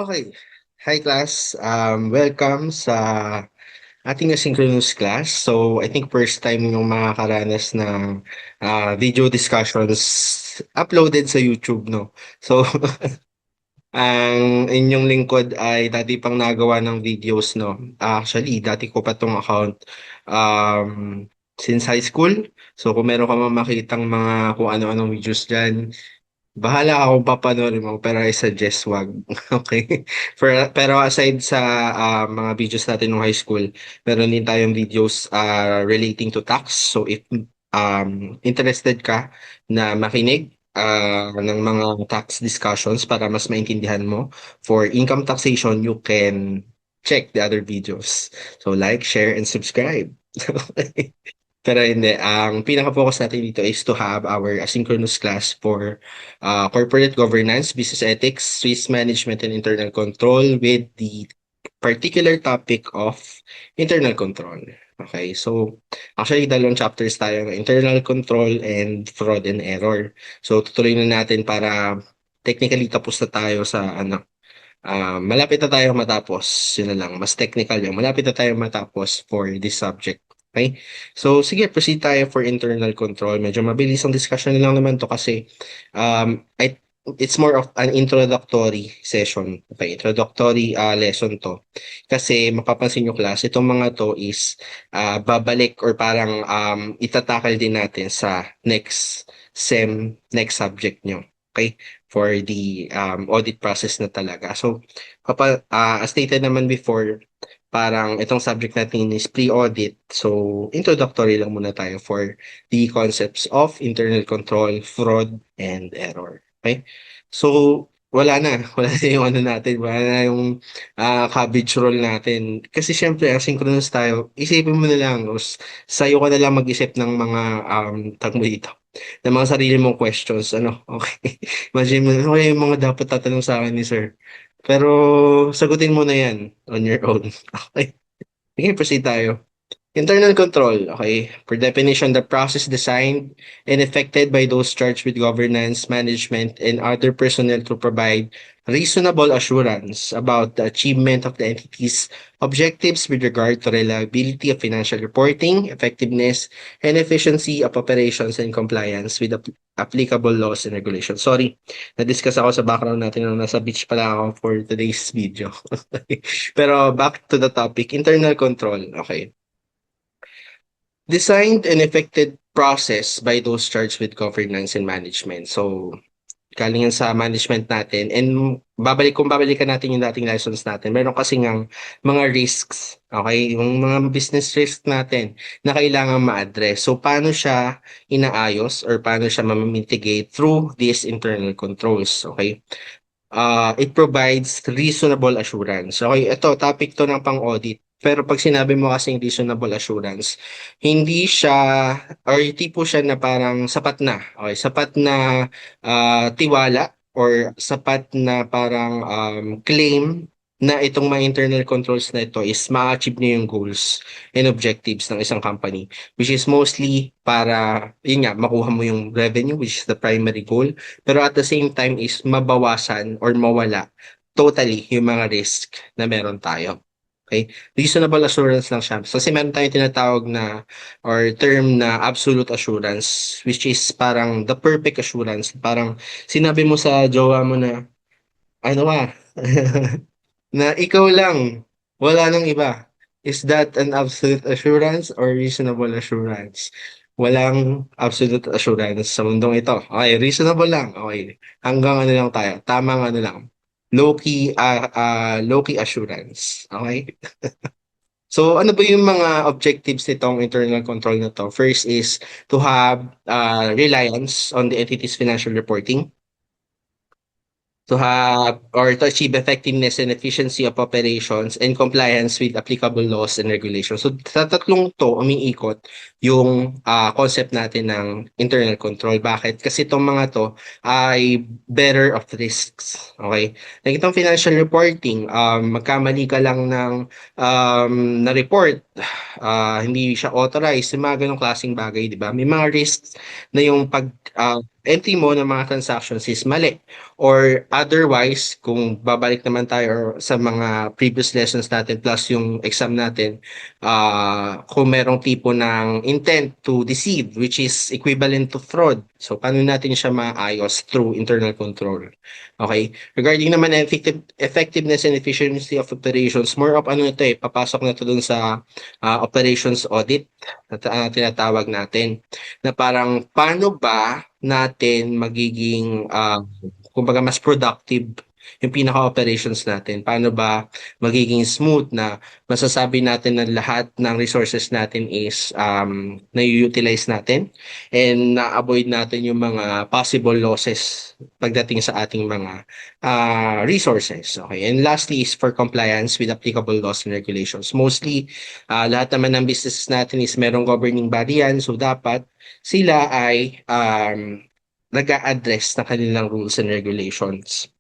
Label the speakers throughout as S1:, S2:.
S1: Okay. Hi class. Welcome sa ating asynchronous class. So, I think first time yung makakaranas ng video discussions uploaded sa YouTube, no? So, ang inyong lingkod ay dati pang nagawa ng videos, no? Actually, dati ko pa tong account since high school. So, kung meron ka makitang mga kung ano-anong videos dyan, bahala ka kung papanoorin mo, pero I suggest wag. Okay? Pero aside sa mga videos natin nung high school, meron din tayong videos relating to tax. So if interested ka na makinig ng mga tax discussions para mas maintindihan mo for income taxation, you can check the other videos. So like, share, and subscribe. Pero hindi, ang pinaka-focus natin dito is to have our asynchronous class for corporate governance, business ethics, risk management, and internal control with the particular topic of internal control. Okay, so actually dalawang chapters tayo ng internal control and fraud and error. So tutuloy na natin para technically tapos na tayo sa malapit na tayo matapos. Yun na lang, mas technical yun. Malapit na tayo matapos for this subject. Okay? So, sige, proceed tayo for internal control. Medyo mabilis ang discussion na lang naman to kasi it's more of an introductory session. Okay, introductory lesson to. Kasi mapapansin nyo class, itong mga to is babalik or parang itatakal din natin sa next subject nyo. Okay? For the audit process na talaga. So, as stated naman before, parang itong subject natin is pre-audit. So, introductory lang muna tayo for the concepts of internal control, fraud, and error. Okay? So, wala na yung ano natin, wala na yung cabbage roll natin. Kasi syempre, asynchronous tayo, isipin mo na lang, sa'yo ka na lang mag-isip ng mga tag mo dito, ng mga sarili mong questions, ano, okay. Imagine mo, ano kaya yung mga dapat tatanong sa akin ni sir? Pero, sagutin mo na yan on your own. Okay. Sige, proceed tayo. Internal control, okay. For definition, the process designed and effected by those charged with governance, management, and other personnel to provide reasonable assurance about the achievement of the entity's objectives with regard to reliability of financial reporting, effectiveness, and efficiency of operations and compliance with applicable laws and regulations. Sorry, na-discuss ako sa background natin nung nasa beach pala ako for today's video. Pero back to the topic, internal control, okay. Designed and effected process by those charged with governance and management. So, galing yan sa management natin. And kung babalikan natin yung dating lessons natin, meron kasi ngang mga risks, okay? Yung mga business risk natin na kailangan ma-address. So, paano siya inaayos or paano siya ma-mitigate through these internal controls, okay? It provides reasonable assurance. Okay, ito, topic to ng pang-audit. Pero pag sinabi mo kasing reasonable assurance, hindi siya, or tipo siya na parang sapat na. Okay, sapat na tiwala or sapat na parang claim na itong mga internal controls na ito is ma-achieve niya yung goals and objectives ng isang company. Which is mostly para, yun nga, makuha mo yung revenue, which is the primary goal, pero at the same time is mabawasan or mawala totally yung mga risk na meron tayo. Okay? Reasonable assurance lang siya. Kasi meron tayong tinatawag na or term na absolute assurance, which is parang the perfect assurance. Parang sinabi mo sa jowa mo na ano na ikaw lang, wala nang iba. Is that an absolute assurance or reasonable assurance? Walang absolute assurance sa mundong ito. Okay, reasonable lang. Okay. Hanggang ano lang tayo. Tamang ano lang. Low-key assurance. Okay? So, ano ba yung mga objectives nitong internal control na to? First is to have reliance on the entity's financial reporting, to have or to achieve effectiveness and efficiency of operations and compliance with applicable laws and regulations. So sa tatlong to, umiikot yung concept natin ng internal control. Bakit? Kasi itong mga to ay better of risks. Okay? Like itong financial reporting, magkamali ka lang ng na-report, hindi siya authorized, yung mga ganong klaseng bagay, di ba? May mga risks na yung entry mo ng mga transactions is mali. Or otherwise, kung babalik naman tayo sa mga previous lessons natin plus yung exam natin, kung merong tipo ng intent to deceive, which is equivalent to fraud. So, paano natin siya maayos through internal control? Okay? Regarding naman effectiveness and efficiency of operations, more of ano ito papasok na to dun sa operations audit na tinatawag natin na parang paano ba natin magiging kumbaga mas productive yung pinaka-operations natin. Paano ba magiging smooth na masasabi natin na lahat ng resources natin is na-utilize natin and na-avoid natin yung mga possible losses pagdating sa ating mga resources. Okay. And lastly is for compliance with applicable laws and regulations. Mostly, lahat naman ng businesses natin is merong governing body yan. So, dapat sila ay nag-a-address ng kanilang rules and regulations.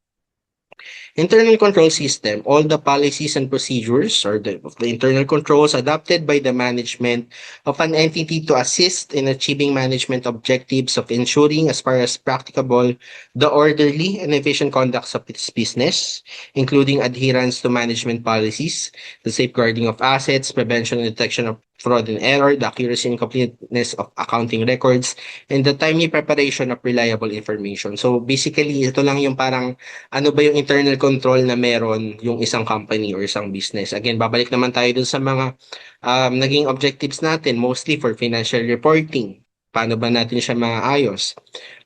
S1: Internal control system, all the policies and procedures or of the internal controls adopted by the management of an entity to assist in achieving management objectives of ensuring as far as practicable the orderly and efficient conduct of its business, including adherence to management policies, the safeguarding of assets, prevention and detection of fraud and error, the accuracy and completeness of accounting records, and the timely preparation of reliable information. So basically, ito lang yung parang ano ba yung internal control na meron yung isang company or isang business. Again, babalik naman tayo dun sa mga naging objectives natin, mostly for financial reporting. Paano ba natin siya maayos?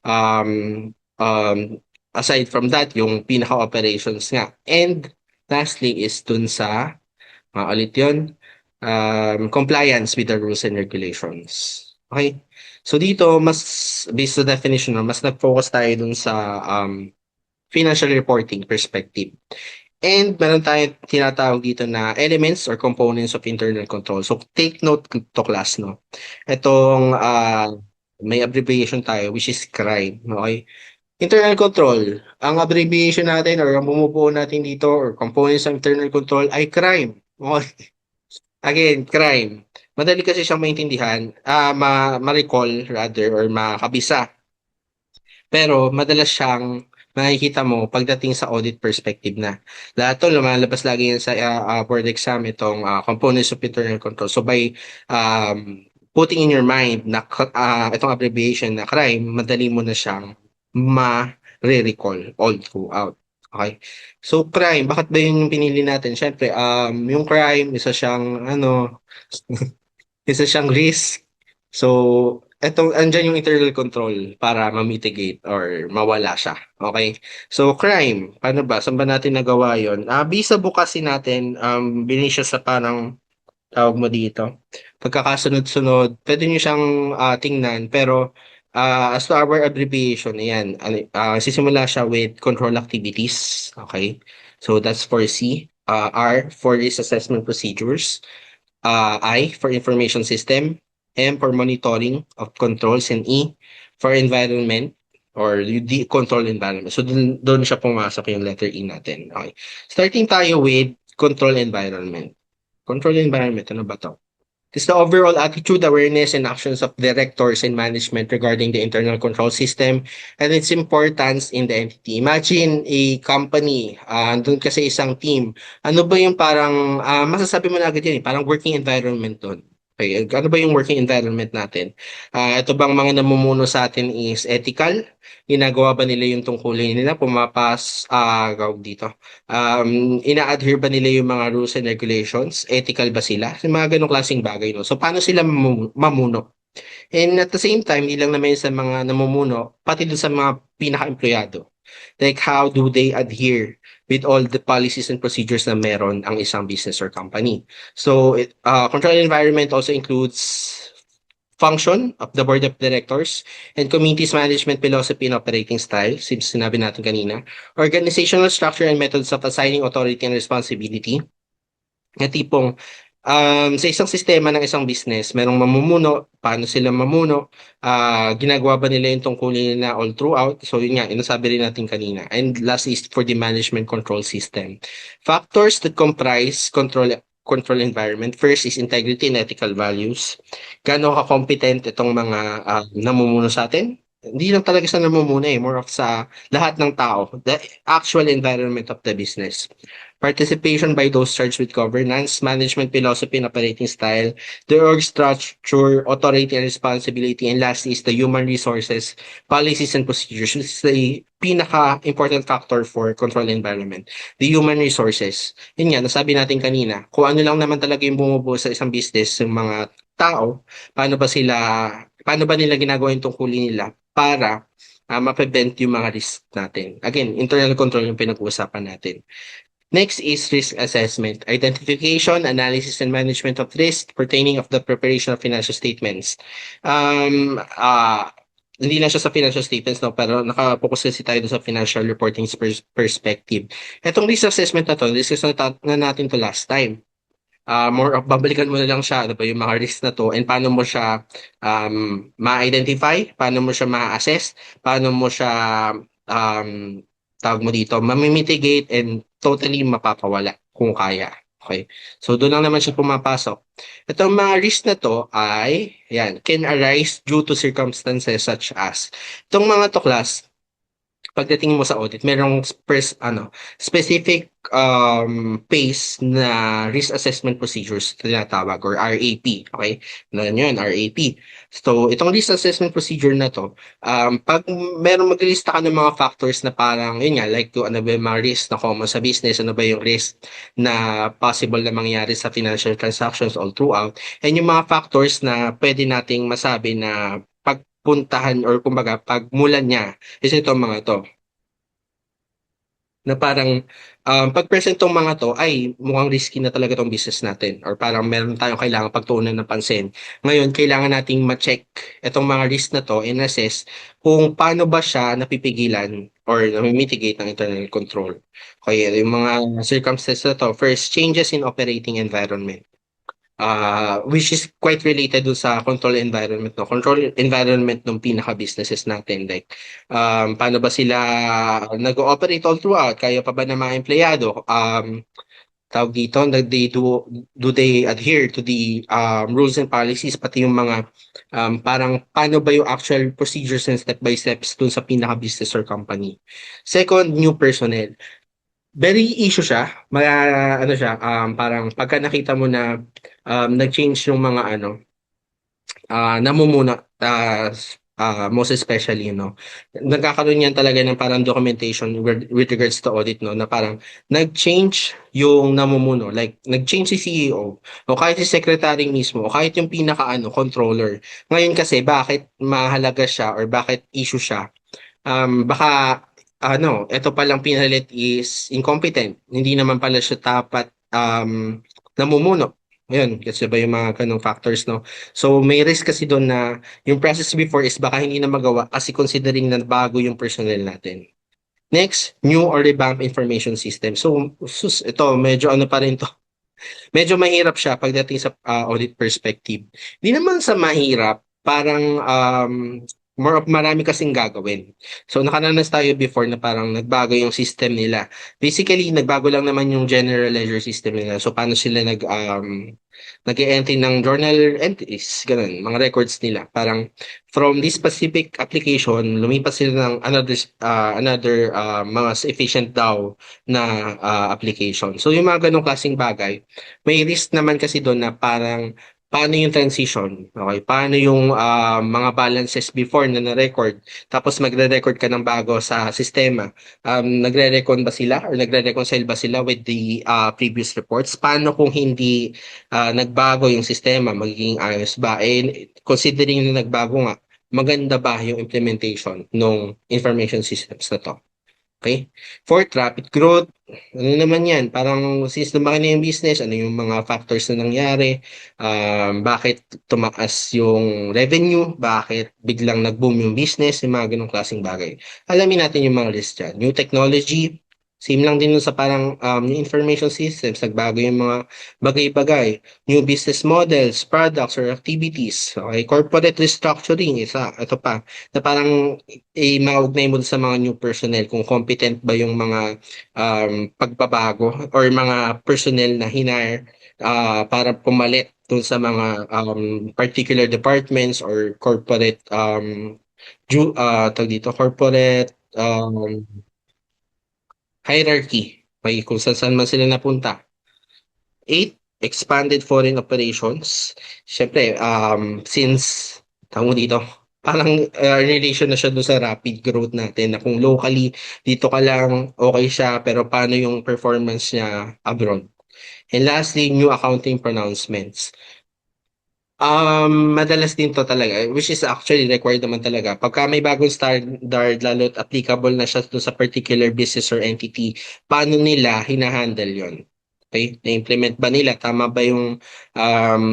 S1: Um, um, Aside from that, yung pinaka-operations nga. And lastly is dun sa, ulit yun, compliance with the rules and regulations. Okay? So dito, mas based sa definition, mas nag-focus tayo dun sa financial reporting perspective. And meron tayong tinatawag dito na elements or components of internal control. So take note to class, no? Itong may abbreviation tayo which is CRIME. Okay? Internal control. Ang abbreviation natin or ang bumubuo natin dito or components ng internal control ay crime. Okay? Again, crime. Madali kasi siyang maintindihan, ma-recall rather or makabisa. Pero madalas siyang makikita mo pagdating sa audit perspective na. Lahat to lumalabas lagi yan sa board exam itong components of internal control. So by putting in your mind na itong abbreviation na crime, madali mo na siyang ma-recall all throughout. Okay? So crime, bakit ba yun yung pinili natin? Siyempre, yung crime, isa siyang risk. So, andyan yung internal control para ma-mitigate or mawala siya. Okay? So, crime. Paano ba? Saan ba natin nagawa yun? Bisa bukasin natin, binili siya sa parang, tawag mo dito, pagkakasunod-sunod. Pwede nyo siyang tingnan, pero as to our abbreviation, ayan, sisimula siya with control activities. Okay? So, that's for C. R for risk assessment procedures. I for information system, M for monitoring of controls, and E for environment or the control environment. So doon siya pumasok yung letter E natin. Okay. Starting tayo with control environment. Control environment, ano ba to? It's the overall attitude, awareness, and actions of directors and management regarding the internal control system and its importance in the entity. Imagine a company, doon kasi isang team. Ano ba yung parang, masasabi mo na agad yan, parang working environment doon. Okay, ano ba yung working environment natin? Ito bang mga namumuno sa atin is ethical? Ginagawa ba nila yung tungkulin nila? Gawag dito. Ina-adhere ba nila yung mga rules and regulations? Ethical ba sila? Yung mga ganong klaseng bagay, no? So, paano sila mamuno? And at the same time, hindi lang naman sa mga namumuno, pati dun sa mga pinaka-empleyado. Like, how do they adhere with all the policies and procedures na meron ang isang business or company? So, control environment also includes function of the board of directors and committee's management philosophy and operating style, since sinabi natin kanina, organizational structure and methods of assigning authority and responsibility, na tipong sa isang sistema ng isang business, merong mamumuno, paano sila mamuno, ginagawa ba nila yung tungkulin nila all throughout? So yun nga, inasabi rin natin kanina. And last is for the management control system. Factors that comprise control environment. First is integrity and ethical values. Gaano ka-competent itong mga namumuno sa atin? hindi lang talaga siya namumuna eh, more of sa lahat ng tao, the actual environment of the business. Participation by those charged with governance, management philosophy and operating style, the org structure, authority and responsibility, and lastly is the human resources, policies and procedures, which is the pinaka-important factor for control environment. The human resources. Yun nga, nasabi natin kanina, kung ano lang naman talaga yung bumubuo sa isang business, yung mga tao, paano ba sila, paano ba nila ginagawa yung tungkulin nila para ma-prevent yung mga risk natin. Again, internal control yung pinag-uusapan natin. Next is risk assessment, identification, analysis, and management of risk pertaining of the preparation of financial statements. Hindi na siya sa financial statements, no, pero nakapokus kasi tayo sa financial reporting perspective. Itong risk assessment na to, discuss na natin to last time. More of babalikan mo na lang siya, ano ba yung mga risk na to, and paano mo siya ma-identify, paano mo siya ma-assess, paano mo siya um, tawag mo dito, mamimitigate and totally mapapawala kung kaya. Okay. So doon lang naman siya pumapasok. Itong mga risk na to ay, yan, can arise due to circumstances such as, itong mga to class, pagdating mo sa audit, merong specific phase na risk assessment procedures tinatawag or RAP, okay? Na yun, RAP. So, itong risk assessment procedure na to, pag merong maglilista ka ng mga factors na parang, yun nga, like to, ano ba yung mga risk na common sa business, ano ba yung risk na possible na mangyari sa financial transactions all throughout, and yung mga factors na pwede nating masabi na pagpuntahan or kumbaga pagmulan niya is ito mga to na parang pag-present tong mga to ay mukhang risky na talaga tong business natin or parang meron tayong kailangan pagtuunan ng pansin. Ngayon, kailangan nating ma-check itong mga risk na to and assess kung paano ba siya napipigilan or nami-mitigate ng internal control. Kaya yung mga circumstances na to, first, changes in operating environment. Which is quite related dun sa control environment, no? Control environment ng pinaka-businesses natin. Like, paano ba sila nag-ooperate all throughout? Kaya pa ba ng mga empleyado? Tawag dito, do they adhere to the rules and policies, pati yung mga parang paano ba yung actual procedures and step by steps dun sa pinaka-business or company. Second, new personnel. Very issue siya. Ano siya, parang pagka nakita mo na nag-change yung mga namumuna, most especially, nagkakaroon yan talaga ng parang documentation with regards to audit, no, na parang nag-change yung namumuno, like nag-change si CEO, o kahit si secretary mismo, o kahit yung controller. Ngayon kasi, bakit mahalaga siya or bakit issue siya? Baka ito palang pinalit is incompetent. Hindi naman pala siya dapat namumuno. Ayun, kasi ba yung mga ganong factors, no? So, may risk kasi doon na yung process before is baka hindi na magawa kasi considering na bago yung personnel natin. Next, new or revamped information system. So, ito, medyo ano pa rin to. Medyo mahirap siya pagdating sa audit perspective. Hindi naman sa mahirap, parang more of marami kasing gagawin. So nakaranas tayo before na parang nagbago yung system nila. Basically, nagbago lang naman yung general ledger system nila. So paano sila nag-entry ng journal entries, ganun, mga records nila. Parang from this specific application, lumipas sila ng another mas efficient daw na application. So yung mga ganong klaseng bagay, may risk naman kasi doon na parang paano yung transition, okay? Paano yung mga balances before na na-record, tapos magre-record ka ng bago sa sistema. Nagre-recon ba sila or nagre-reconcile ba sila with the previous reports? Paano kung hindi nagbago yung sistema, magiging ayos ba? And considering na nagbago nga, maganda ba yung implementation ng information systems na to? Okay? Fourth, rapid growth. Ano naman yan? Parang since lumaki na yung business, ano yung mga factors na nangyari? Bakit tumaas yung revenue? Bakit biglang nag-boom yung business? Yung mga ganong klaseng bagay. Alamin natin yung mga list dyan. New technology. Same lang din nun sa parang yung information systems. Nagbago yung mga bagay-bagay. New business models, products, or activities. Okay? Corporate restructuring. Isa. Ito pa. Na parang maugnay mo sa mga new personnel kung competent ba yung mga pagbabago or mga personnel na hinire para pumalit dun sa mga particular departments or corporate tawag dito, corporate hierarchy. Okay, kung saan man sila napunta. Eight, expanded foreign operations. Siyempre, since, tawag mo dito, parang in relation na siya doon sa rapid growth natin na kung locally, dito ka lang, okay siya, pero paano yung performance niya abroad? And lastly, new accounting pronouncements. Madalas din to talaga, which is actually required naman talaga. Pagka may bagong standard, lalo't applicable na siya doon sa particular business or entity, paano nila hinahandle yon? Okay? Na-implement ba nila? Tama ba yung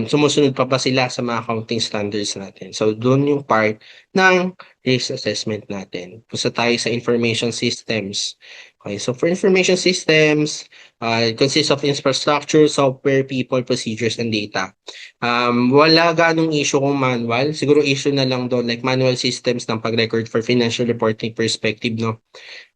S1: sumusunod pa ba sila sa mga accounting standards natin? So, doon yung part ng risk assessment natin. Pusa tayo sa information systems. Okay, so for information systems, it consists of infrastructure, software, people, procedures, and data. Wala ganong issue kung manual. Siguro issue na lang doon like manual systems ng pag-record for financial reporting perspective, no?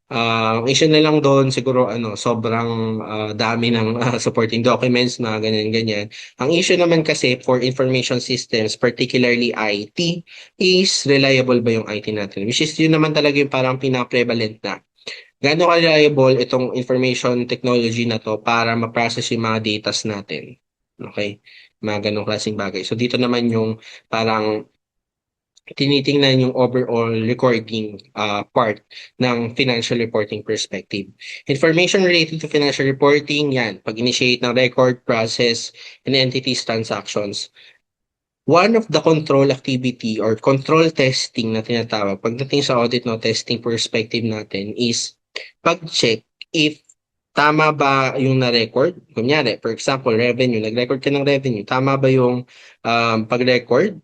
S1: Ang issue na lang doon siguro sobrang dami ng supporting documents na ganyan-ganyan. Ang issue naman kasi for information systems, particularly IT, is reliable ba yung IT natin? Which is yun naman talaga yung parang pina-prevalent na. Gaano ka-reliable itong information technology na to para ma-process yung mga datas natin? Okay? Mga ganong klaseng bagay. So dito naman yung parang tinitingnan yung overall recording part ng financial reporting perspective. Information related to financial reporting, yan, pag-initiate ng record, process, and entities transactions. One of the control activity or control testing na tinatawag pagdating sa audit no testing perspective natin is pag-check if tama ba yung na-record. Kunyari, for example, revenue. Nag-record ka ng revenue. Tama ba yung pag-record?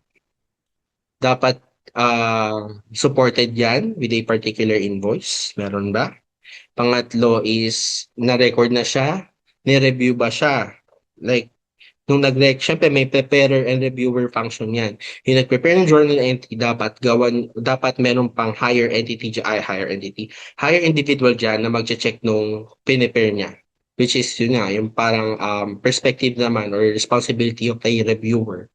S1: Dapat supported yan with a particular invoice. Meron ba? Pangatlo is na-record na siya. Ni-review ba siya? Like, nung syempre may preparer and reviewer function yan. Yung nag-prepare ng journal entry, dapat meron pang higher individual dyan na mag-check nung pinipare niya. Which is yun nga, yung parang perspective naman or responsibility of the reviewer.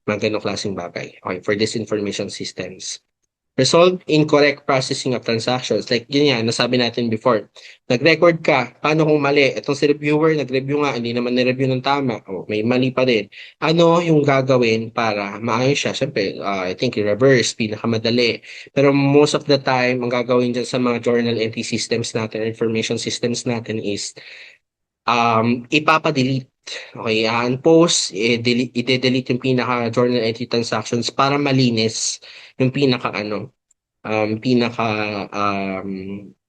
S1: Mga ganong klaseng bagay. Okay, for this information systems. Resolve incorrect processing of transactions. Like yun yan, nasabi natin before. Nag-record ka, paano kung mali? Itong si reviewer, nag-review nga, hindi naman ni-review ng tama. O, may mali pa rin. Ano yung gagawin para maayos siya? Siyempre, I think reverse, pinakamadali. Pero most of the time, ang gagawin dyan sa mga journal entry systems natin, information systems natin is ipapa-delete. Okay, unpost, i-delete yung pinaka-journal entry transactions para malinis yung pinaka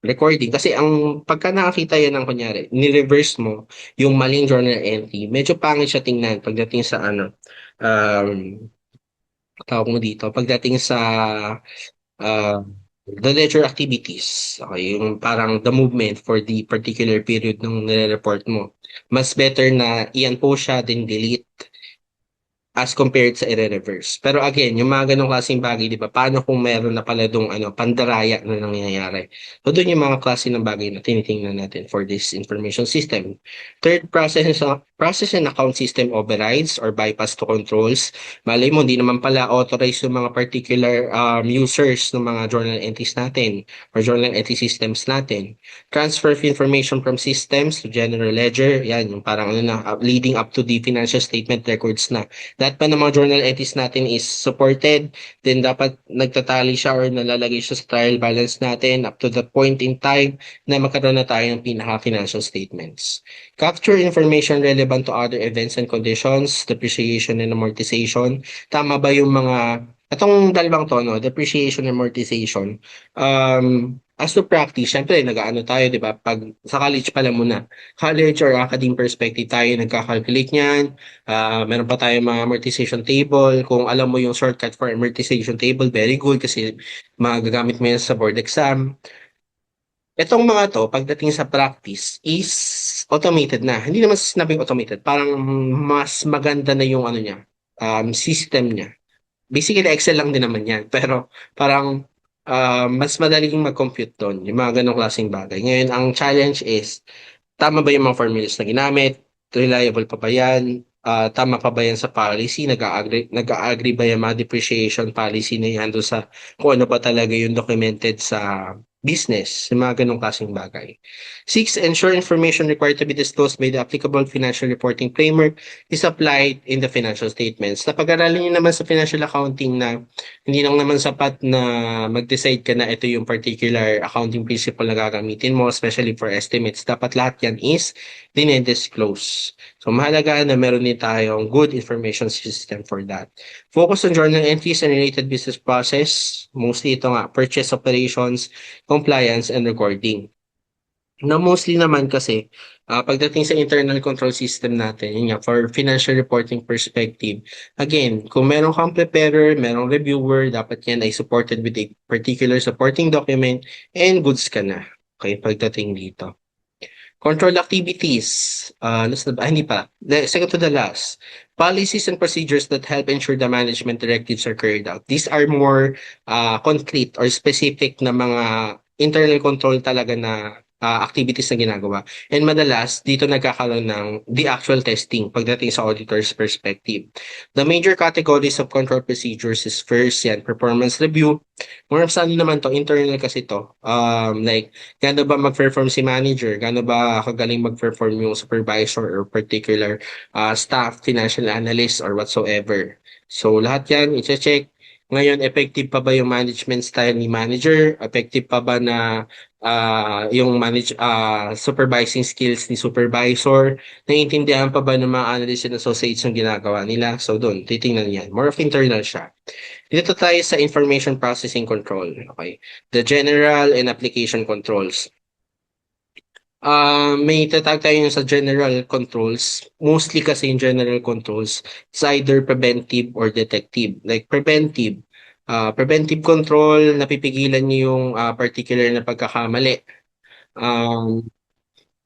S1: recording. Kasi ang pagka nakakita yan ng kunyari, ni-reverse mo yung maling journal entry, medyo pangit siya tingnan pagdating sa um, tawag mo dito, pagdating sa uh, the ledger activities. Okay, yung parang the movement for the particular period nung nire-report mo. Mas better na iyan po siya, then delete as compared sa i-reverse. Pero again, yung mga ganong klaseng bagay, di ba? Paano kung meron na pala dong pandaraya na nangyayari? So, doon yung mga klase ng bagay na tinitingnan natin for this information system. Third, process and account system overrides or bypass to controls. Malay mo, hindi naman pala authorized yung mga particular users ng mga journal entries natin or journal entry systems natin. Transfer of information from systems to general ledger. Yan, yung parang leading up to the financial statement records na lahat pa ng mga journal entries natin is supported, then dapat nagtatali siya or nalalagay siya sa trial balance natin up to the point in time na magkaroon na tayo ng pinaka-financial statements. Capture information relevant to other events and conditions, depreciation and amortization. Tama ba yung itong dalawang to, no? Depreciation and amortization. As to practice, syempre, nag-ano tayo, di ba? Pag sa college pa lang muna, college or academic perspective tayo, nagka-calculate niyan. Meron pa tayong mga amortization table. Kung alam mo yung shortcut for amortization table, very good kasi magagamit mo yan sa board exam. Itong mga to, pagdating sa practice, is automated na. Hindi naman sinabing automated. Parang mas maganda na yung niya, system niya. Basically, Excel lang din naman yan. Pero parang mas madaling mag-compute doon. Yung mga ganong klaseng bagay. Ngayon, ang challenge is, tama ba yung mga formulas na ginamit? Reliable pa ba yan? tama pa ba yan sa policy, nag-a-agree ba yung mga depreciation policy na yan doon sa kung ano ba talaga yung documented sa business, yung mga ganong klaseng bagay. Six, ensure information required to be disclosed by the applicable financial reporting framework is applied in the financial statements. Napag-aralan nyo naman sa financial accounting na hindi lang naman sapat na mag-decide ka na ito yung particular accounting principle na gagamitin mo, especially for estimates. Dapat lahat yan is dinedisclose. So mahalaga na meron din tayong good information system for that. Focus on journal entries and related business process. Mostly ito nga, purchase operations, compliance, and recording. Na mostly naman kasi, pagdating sa internal control system natin, yun nga, for financial reporting perspective, again, kung meron kang preparer, merong reviewer, dapat yan ay supported with a particular supporting document and goods ka na. Okay, pagdating dito. Control activities. Last na ba? Hindi pa. Second to the last. Policies and procedures that help ensure the management directives are carried out. These are more concrete or specific na mga internal control talaga na activities na ginagawa. And madalas, dito nagkakaroon ng the actual testing pagdating sa auditor's perspective. The major categories of control procedures is first, yan, performance review. More of saan naman to, internal kasi to. Like, gaano ba mag-perform si manager? Gaano ba kagaling mag-perform yung supervisor or particular staff, financial analyst, or whatsoever? So, lahat yan, i-check. Ngayon, effective pa ba yung management style ni manager? Effective pa ba na yung supervising skills ni supervisor? Naiintindihan pa ba ng mga analysts and associates yung ginagawa nila? So, doon, titingnan yan. More of internal siya. Dito tayo sa information processing control. Okay. The general and application controls. May tatag tayo sa general controls. Mostly kasi yung general controls is either preventive or detective. Like preventive, preventive control, napipigilan niyo yung particular na pagkakamali. Um,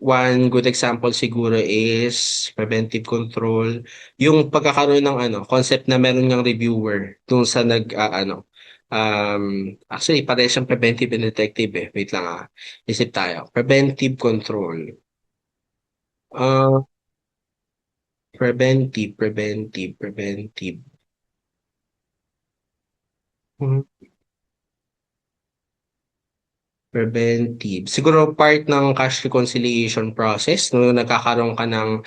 S1: One good example siguro is preventive control, yung pagkakaroon ng concept na meron ng reviewer dun sa actually pareho siyang preventive and detective eh. Wait lang isip tayo. Preventive control. Uh, preventive. Hmm, Preventive. Siguro part ng cash reconciliation process, no, nagkakaroon ka ng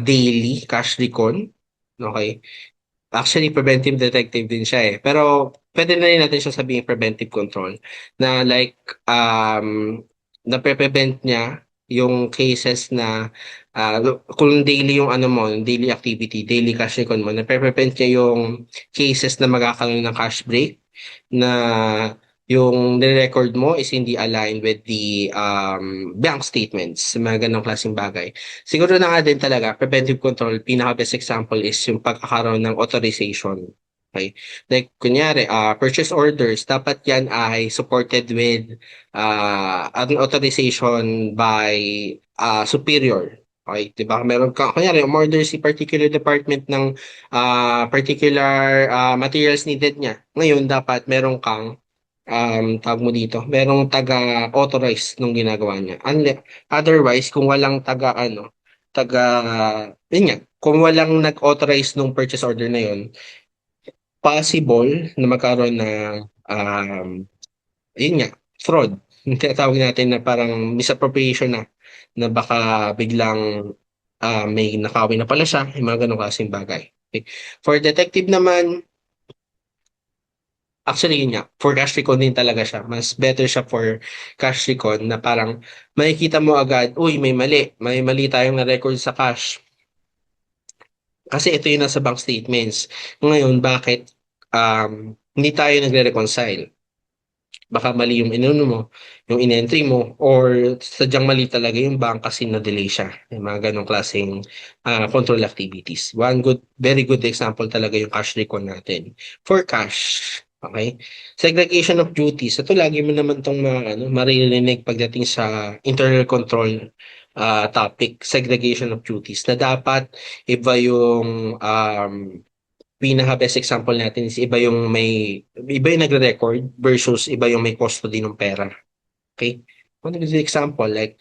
S1: daily cash recon. Okay? Actually, preventive detective din siya eh. Pero pwede na rin natin siya sabihin preventive control. Na like, nape-prevent niya yung cases na kung daily yung daily activity, daily cash recon mo, nape-prevent niya yung cases na magkakaroon ng cash break na yung nirecord mo is hindi aligned with the bank statements, mga ganong klaseng bagay. Siguro na nga din talaga, preventive control, pinaka-best example is yung pagkakaroon ng authorization. Okay? Like, kunyari, purchase orders, dapat yan ay supported with an authorization by superior. Okay, 'di ba? Meron ka kunyari umorder si particular department ng particular materials needed niya. Ngayon dapat meron kang tawag mo dito, merong taga-authorize nung ginagawa niya. Otherwise, kung walang taga, yun nga, kung walang nag-authorize nung purchase order na yun, possible na magkaroon ng, yun nga, fraud. Yung tinatawag natin na parang misappropriation na baka biglang may nakawin na pala siya, yung mga ganong klaseng bagay. Okay. For detective naman, actually, yun nga, for cash recon din talaga siya. Mas better siya for cash recon na parang makikita mo agad, uy, may mali. May mali tayong na-record sa cash. Kasi ito yung nasa bank statements. Ngayon, bakit hindi tayo nagre-reconcile? Baka mali yung inuno mo, yung in-entry mo, or sadyang mali talaga yung bank kasi na-delay siya. Yung mga ganong klaseng control activities. Very good example talaga yung cash recon natin. For cash, okay? Segregation of duties. Ito lagi mo naman tong maririnig pagdating sa internal control topic, segregation of duties, na dapat iba yung pinaka-best example natin is iba yung nagre-record versus iba yung may custody ng pera. Okay? One example, like,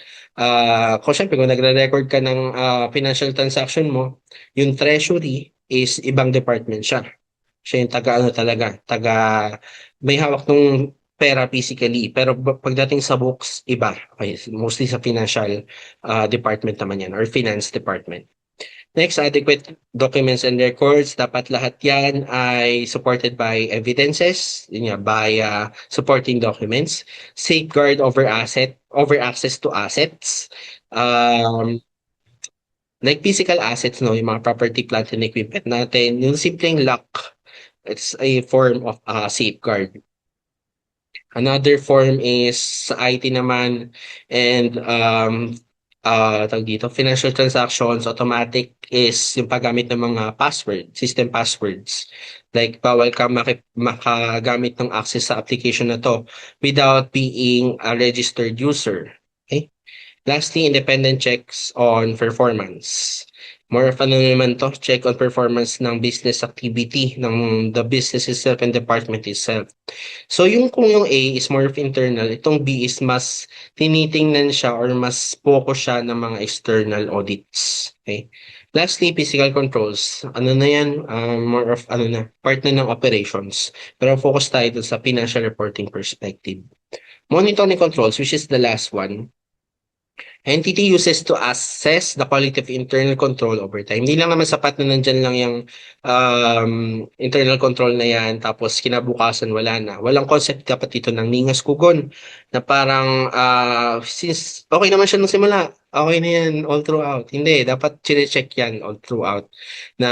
S1: kung syempre, kung nagre-record ka ng financial transaction mo, yung treasury is ibang department siya. Siya yung taga ano talaga, may hawak ng pera physically. Pero pagdating sa books, iba. Okay, mostly sa financial department naman yan, or finance department. Next, adequate documents and records. Dapat lahat yan ay supported by evidences, yun nga, by supporting documents. Safeguard over access to assets. Um, like physical assets, no, yung mga property, plant, and equipment natin. Yung simpleng lock, it's a form of safeguard. Another form is sa IT naman, and tawag dito, financial transactions, automatic is yung paggamit ng mga system passwords. Like, bawal ka makagamit ng access sa application na to without being a registered user. Okay? Lastly, independent checks on performance. More of ano naman to, check on performance ng business activity ng the business itself and department itself. So yung kung yung A is more of internal, itong B is mas tinitingnan siya or mas focus siya ng mga external audits. Okay? Lastly, physical controls. Ano na yan? More of ano na, part na ng operations. Pero focus tayo dun sa financial reporting perspective. Monitoring controls, which is the last one. Entity uses to assess the quality of internal control over time. Hindi lang naman sapat na nandyan lang yung internal control na yan, tapos kinabukasan wala na. Walang concept dapat dito ng ningas kugon na parang since okay naman siya nung simula, okay na yan all throughout. Hindi, dapat chine-check yan all throughout. Na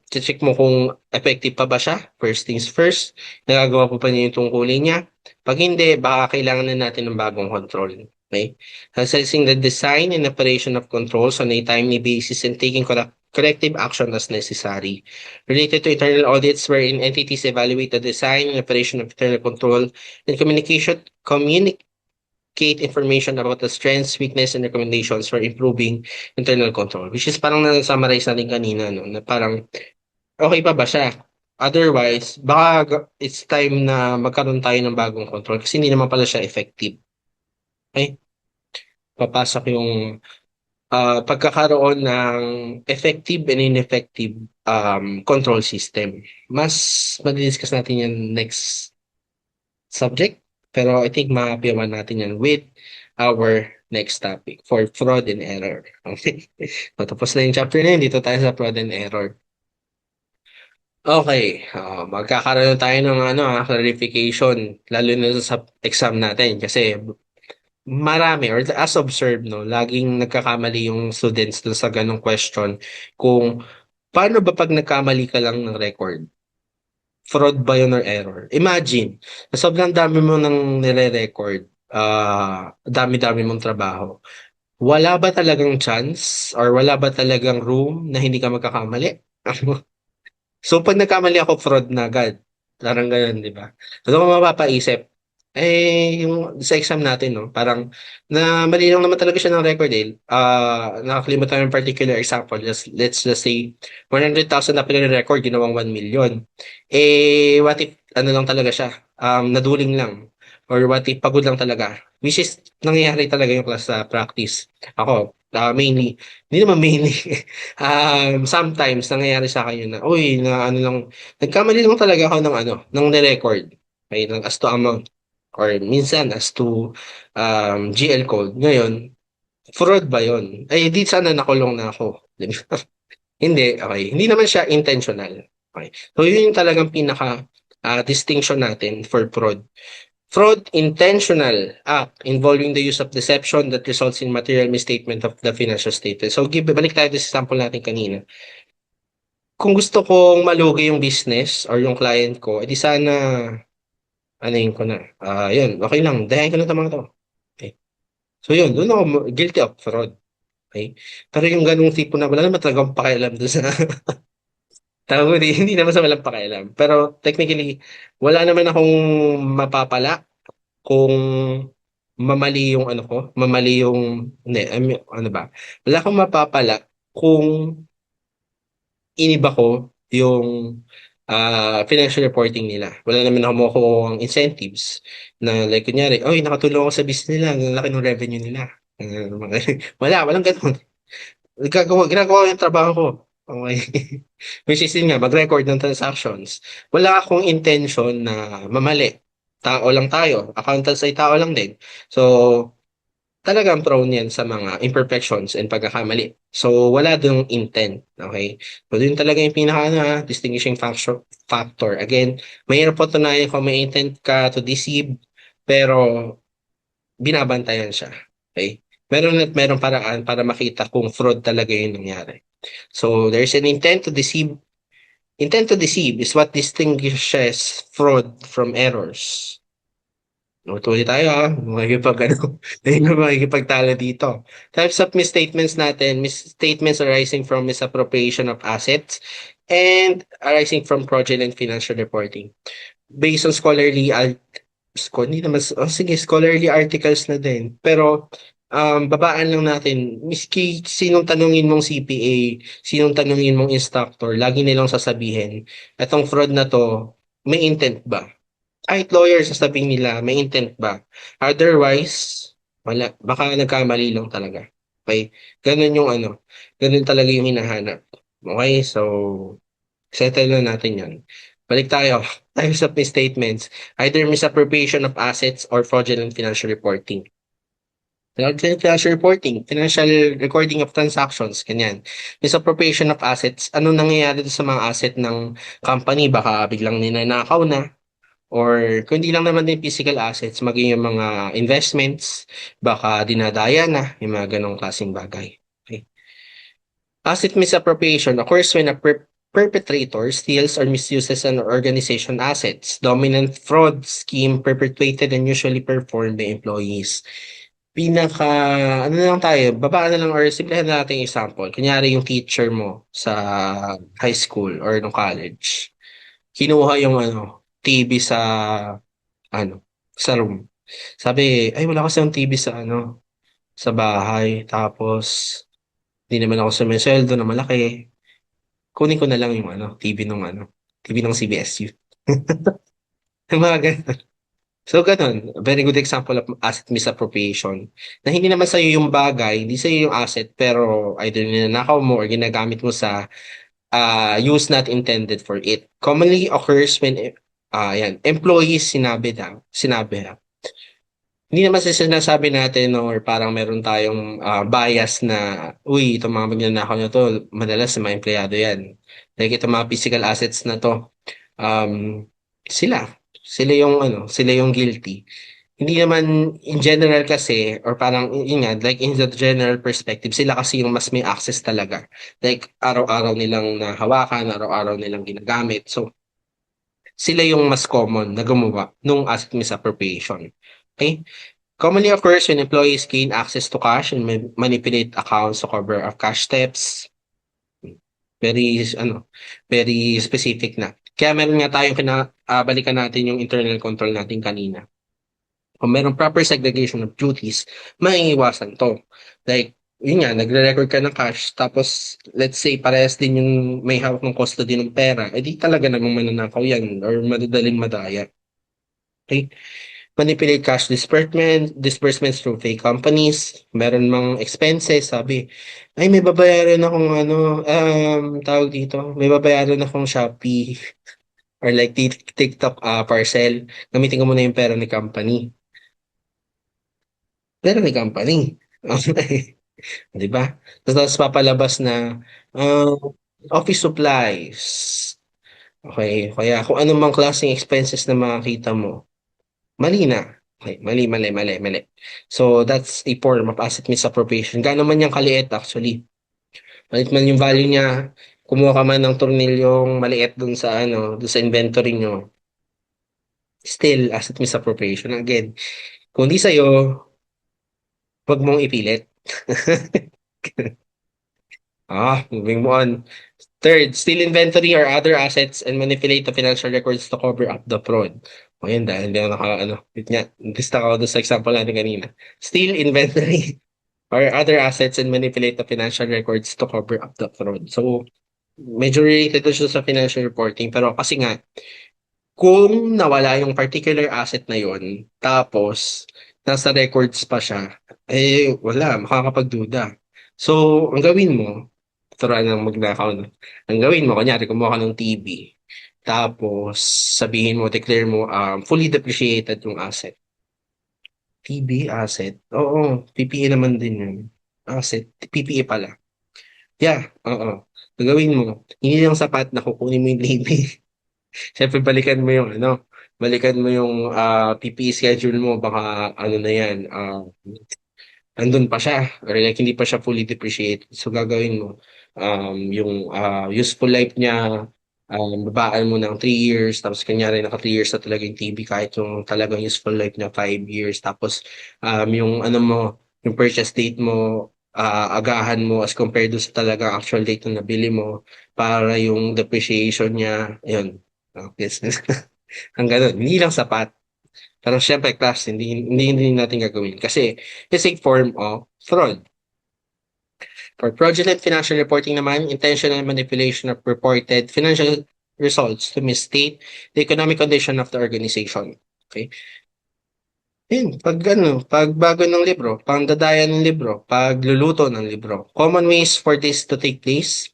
S1: check mo kung effective pa ba siya, first things first, nagagawa pa niya yung tungkulin niya. Pag hindi, baka kailangan na natin ng bagong control. Okay? Assessing the design and operation of controls on a timely basis and taking corrective action as necessary. Related to internal audits wherein entities evaluate the design and operation of internal control and communicate information about the strengths, weakness, and recommendations for improving internal control. Which is parang na-summarize natin kanina, no? Na parang, okay pa ba siya? Otherwise, baka it's time na magkaroon tayo ng bagong control kasi hindi naman pala siya effective. Okay? Papasok yung pagkakaroon ng effective and ineffective control system. Mas madidiscuss natin yan next subject, pero I think maapiyawan natin yan with our next topic for fraud and error. Okay. So, tapos na yung chapter na yun, dito tayo sa fraud and error. Okay, magkakaroon tayo ng ano, clarification, lalo na sa exam natin kasi marami or as observed, no, laging nagkakamali yung students dun sa ganong question kung paano ba pag nagkamali ka lang ng record? Fraud ba yun or error? Imagine, na sobrang dami mo nang nire-record, dami-dami mong trabaho. Wala ba talagang chance or wala ba talagang room na hindi ka magkakamali? So, pag nagkamali ako, fraud na agad. Parang ganun, di ba? So, kung mapapaisip, yung sa exam natin, no, parang na mali lang naman talaga siya ng record eh. Nakakalimutan yung particular example. Let's just say, 100,000 na pinag-record, ginawang 1 million. What if, ano lang talaga siya, naduling lang. Or what if, pagod lang talaga. Which is, nangyayari talaga yung class sa practice. Ako, mainly, hindi naman mainly, sometimes nangyayari sa akin yun na, uy, na ano lang, nagkamali lang talaga ako ng ano, ng nirecord. Okay, ng as to amount. Or minsan as to GL code. Ngayon, fraud ba yun? Ay, di sana nakulong na ako. Di ba? Hindi, okay. Hindi naman siya intentional. Okay. So, yun yung talagang pinaka distinction natin for fraud. Fraud, intentional act involving the use of deception that results in material misstatement of the financial statement. So, balik tayo sa sample natin kanina. Kung gusto kong malugi yung business or yung client ko, edi sana, ano yun ko na, yun, okay lang, dahayan ko na ito mga to. Okay. So, yun, doon ako guilty of fraud. Okay. Pero yung ganung tipo na wala naman talagang pakialam doon sa tao, hindi naman sa walang pakialam. Pero technically, wala naman akong mapapala kung mamali yung ano ko, mamali yung, hindi, ano ba? Wala akong mapapala kung iniba ko yung financial reporting nila. Wala naman ako makukuhang incentives na like kunyari, "Uy, nakatulong ako sa business nila, ang laki ng revenue nila." Walang gano'n. Ginagawa ko yung trabaho ko. Okay. Which is yun nga, mag-record ng transactions. Wala akong intention na mamali. Tao lang tayo. Accountants ay tao lang din. So, talagang prone yan sa mga imperfections and pagkakamali. So, wala dong intent. Okay? So, yun talaga yung pinaka distinguishing factor. Again, mahirap po tunayan kung may intent ka to deceive, pero binabantayan siya. Okay? Meron at meron paraan para makita kung fraud talaga yung nangyari. So, there's an intent to deceive. Intent to deceive is what distinguishes fraud from errors. Tuloy tayo ayun na makikipagtalo dito. Types of misstatements natin, misstatements arising from misappropriation of assets and arising from fraudulent financial reporting. Based on hindi naman, sige, scholarly articles na din. Pero, babaan lang natin, miski sinong tanungin mong CPA, sinong tanungin mong instructor, lagi nilang sasabihin, etong fraud na to, may intent ba? Kahit lawyer, sasabihin nila, may intent ba? Otherwise, wala. Baka nagkamali lang talaga. Okay? Ganun yung ano, ganun talaga yung hinahanap. Okay? So, settle na natin yun. Balik tayo. Types of misstatements. Either misappropriation of assets or fraudulent financial reporting. Fraudulent financial reporting, financial recording of transactions, ganyan. Misappropriation of assets, ano nangyayari doon sa mga asset ng company? Baka biglang ninanakaw na. Or kung hindi lang naman din physical assets, maging yung mga investments, baka dinadaya na, yung mga ganong klaseng bagay. Okay. Asset misappropriation occurs when a perpetrator steals or misuses an organization assets. Dominant fraud scheme perpetuated and usually performed by employees. Pinaka, ano na lang tayo, babaan na lang or simplihan na natin yung example. Kunyari yung teacher mo sa high school or no college. Kinuha yung TV ano, sa room. Sabi, ay wala kasi ang TV sa bahay. Tapos, hindi naman ako sumisweldo na malaki. Kunin ko na lang yung TV ng CBSU. Yung mga ganun. So, ganun. Very good example of asset misappropriation. Na hindi naman sa'yo yung bagay, hindi sa'yo yung asset, pero either ninanakaw mo or ginagamit mo sa use not intended for it. Commonly occurs when employees sinabi hindi naman sa sinasabi natin or parang meron tayong bias na, uy, itong mga magnanakaw na to, madalas sa mga empleyado yan. Like itong mga physical assets na to, um, sila, sila yung guilty. Hindi naman in general kasi, or parang yun nga, like in the general perspective, sila kasi yung mas may access talaga. Like araw-araw nilang nahawakan, araw-araw nilang ginagamit. So, sila yung mas common na gumawa nung asset misappropriation. Okay? Commonly occurs when employees gain access to cash and manipulate accounts to cover up cash thefts. Very, very specific na. Kaya meron nga tayong balikan natin yung internal control natin kanina. Kung merong proper segregation of duties, maiiwasan to. Like, yun nga, nagre-record ka ng cash, tapos, let's say, parehas din yung may hawak ng custody ng pera, edi talaga namang mananakaw yan or madadaling madaya. Okay? Manipulate cash disbursements through fake companies, meron mang expenses, sabi, ay may babayaran akong tawag dito, may babayaran akong Shopee or like TikTok parcel, gamitin ko muna yung pera ni company. Pera ni company. Okay. Di ba? Tapos papalabas na uh, office supplies. Okay, kaya kung anumang klaseng expenses na makakita mo, mali na. Okay, mali. So, that's a form of asset misappropriation. Gaano man yung kaliit actually. Malit man yung value niya, kumuha ka man ng tornilyong maliit dun sa inventory nyo, still asset misappropriation. Again, kung di sa'yo, wag mong ipilit. Moving on. Third, steal inventory or other assets and manipulate the financial records to cover up the fraud. O yan, dahil hindi ako yun nga, lista ko doon sa example natin kanina. Steal inventory or other assets and manipulate the financial records to cover up the fraud. So, medyo related to siya sa financial reporting pero kasi nga kung nawala yung particular asset na yon tapos nasa records pa siya, eh wala, makakapagduda. So, ang gawin mo, turuan ng magnakaw, no? Ang gawin mo, kunyari, kumuha ka ng TV, tapos sabihin mo, declare mo, fully depreciated yung asset. TV, asset. Oo, PPE naman din yun. Asset, PPE pala. Yeah, oo. Gagawin mo, hindi lang sapat na kukunin mo yung TV. Siyempre, balikan mo yung PPE schedule mo, baka ano na yan, andun pa siya, or like hindi pa siya fully depreciated. So, gagawin mo, yung useful life niya, babaan mo ng 3 years, tapos kanyari naka 3 years na talaga yung TV, kahit yung talagang useful life niya 5 years, tapos yung ano mo, yung purchase date mo, agahan mo as compared do sa talagang actual date na nabili mo, para yung depreciation niya, yun, business. Ang ganun, hindi lang sapat. Pero syempre, class, hindi natin gagawin. Kasi, it's a form of fraud. For fraudulent financial reporting naman, intentional manipulation of reported financial results to misstate the economic condition of the organization. Okay? Yun, pag bago ng libro, pangdadaya ng libro, pagluluto ng libro. Common ways for this to take place.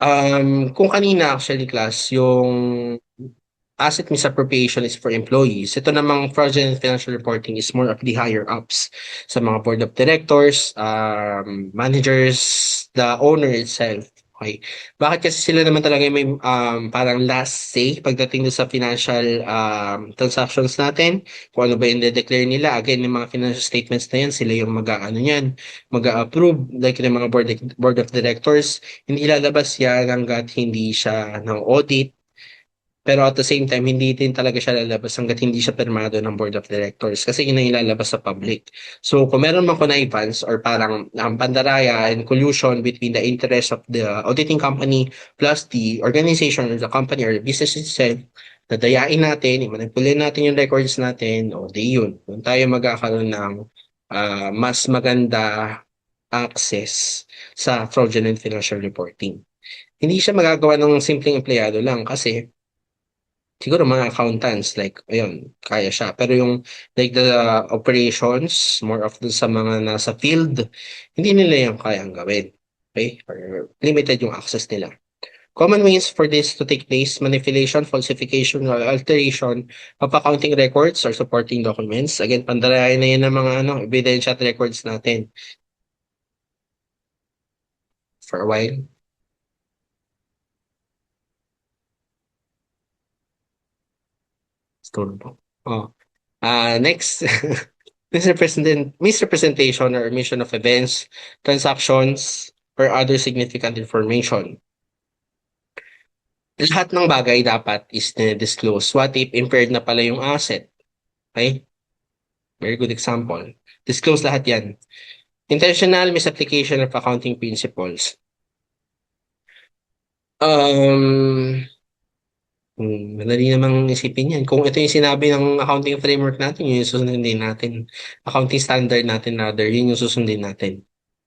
S1: Kung kanina actually class, yung asset misappropriation is for employees. Ito namang fraudulent financial reporting is more of the higher ups sa mga board of directors, managers, the owner itself. Okay. Bakit kasi sila naman talaga yung may parang last say pagdating sa financial transactions natin? Kung ano ba yung de-declare nila. Again, yung mga financial statements na yan, sila yung mag-ano yan, mag-approve. Like yung mga board of directors, hindi ilalabas yan hanggat hindi siya ng audit, pero at the same time, hindi din talaga siya lalabas hanggat hindi siya permado ng board of directors kasi yun ang ilalabas sa public. So kung meron man connivance or parang pandaraya and collusion between the interests of the auditing company plus the organization or the company or the business itself, dadayain natin, imanipulin natin yung records natin, o di yun. Doon tayo magkakaroon ng mas maganda access sa fraudulent financial reporting. Hindi siya magagawa ng simpleng empleyado lang kasi siguro mga accountants, like, ayun, kaya siya. Pero yung, like, the operations, more of dun sa mga nasa field, hindi nila yung kayang gawin. Okay? Or limited yung access nila. Common ways for this to take place, manipulation, falsification, or alteration of accounting records or supporting documents. Again, pandarayan na yan ng mga ebidensya at records natin for a while. Store po. Oh. Next, misrepresentation or omission of events, transactions, or other significant information. Lahat ng bagay dapat is disclose. What if impaired na pala yung asset? Okay? Very good example. Disclose lahat yan. Intentional misapplication of accounting principles. Um, Madali namang isipin yan. Kung ito yung sinabi ng accounting framework natin, yun yung susundin natin. Accounting standard natin rather, yun yung susundin natin.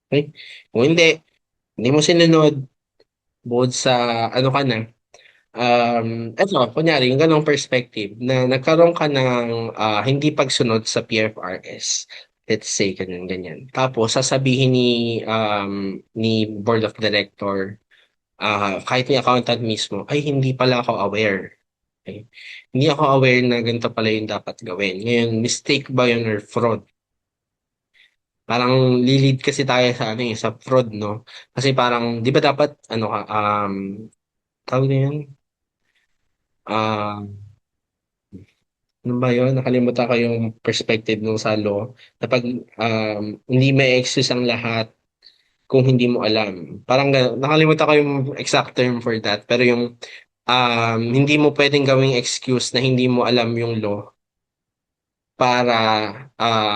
S1: Okay? Kung hindi mo sinunod, bukod sa ano ka na, eto, kunyari, yung ganong perspective, na nagkaroon ka ng hindi pagsunod sa PFRS, let's say, ganyan, ganyan. Tapos, sasabihin ni Board of Director, kahit ni accountant mismo, ay, hindi pala ako aware. Okay? Hindi ako aware na ganito pala yung dapat gawin. Ngayon, mistake ba yun or fraud? Parang lilid kasi tayo sa sa fraud, no? Kasi parang 'di ba dapat ano ka tawag na yun? Um ano ba yun? Nakalimutan ko yung perspective nung sa law na pag hindi may excuse ang lahat kung hindi mo alam. Parang nakalimutan ko yung exact term for that. Pero yung hindi mo pwedeng gawing excuse na hindi mo alam yung law para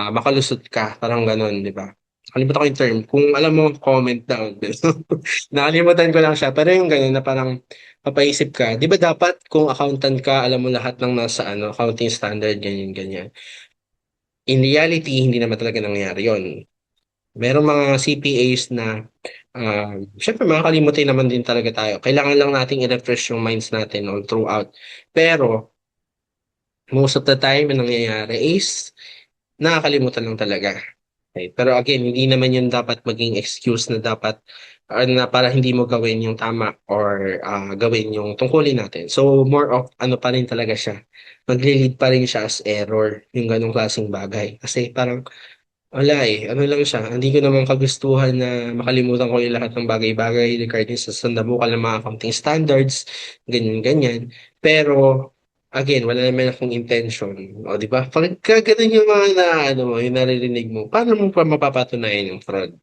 S1: makalusot ka. Parang ganun, di ba? Nakalimutan ko yung term. Kung alam mo, comment down. Nakalimutan ko lang siya. Pero yung ganun na parang papaisip ka, di ba dapat kung accountant ka, alam mo lahat ng nasa accounting standard, ganyan, ganyan. In reality, hindi naman talaga nangyayari yon. Merong mga CPAs na Siyempre makakalimutan naman din talaga tayo. Kailangan lang nating i-refresh yung minds natin all throughout. Pero most of the time, ang nangyayari is nakakalimutan lang talaga. Okay. Pero again, hindi naman yun dapat maging excuse na dapat na para hindi mo gawin yung tama or gawin yung tungkulin natin. So more of ano pa rin talaga siya. Magle-lead pa rin siya as error yung ganong klaseng bagay. Kasi parang wala eh. Ano lang siya. Hindi ko naman kagustuhan na makalimutan ko yung lahat ng bagay-bagay regarding sa sandabukal ng mga accounting standards, ganyan-ganyan. Pero, again, wala naman akong intention. O, di ba? Pagka ganun yung mga na, ano mo, yung naririnig mo, paano mo pa mapapatunayan yung fraud?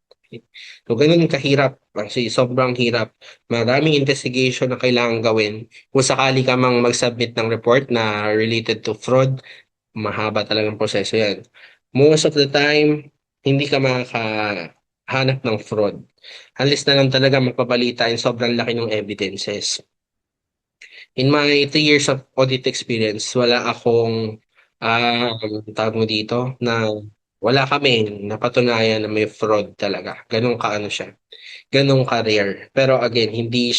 S1: So, ganun kahirap. Actually, sobrang hirap. Maraming investigation na kailangan gawin. Kung sakali ka mang mag-submit ng report na related to fraud, mahaba talagang proseso yan. Most of the time, hindi ka makakahanap ng fraud. Unless na lang talaga magpabalita yung sobrang laki ng evidences. In my 3 years of audit experience, wala akong tawag mo dito na wala kami napatunayan na may fraud talaga. Ganun ka ano siya. Ganun ka rare. Pero again, hindi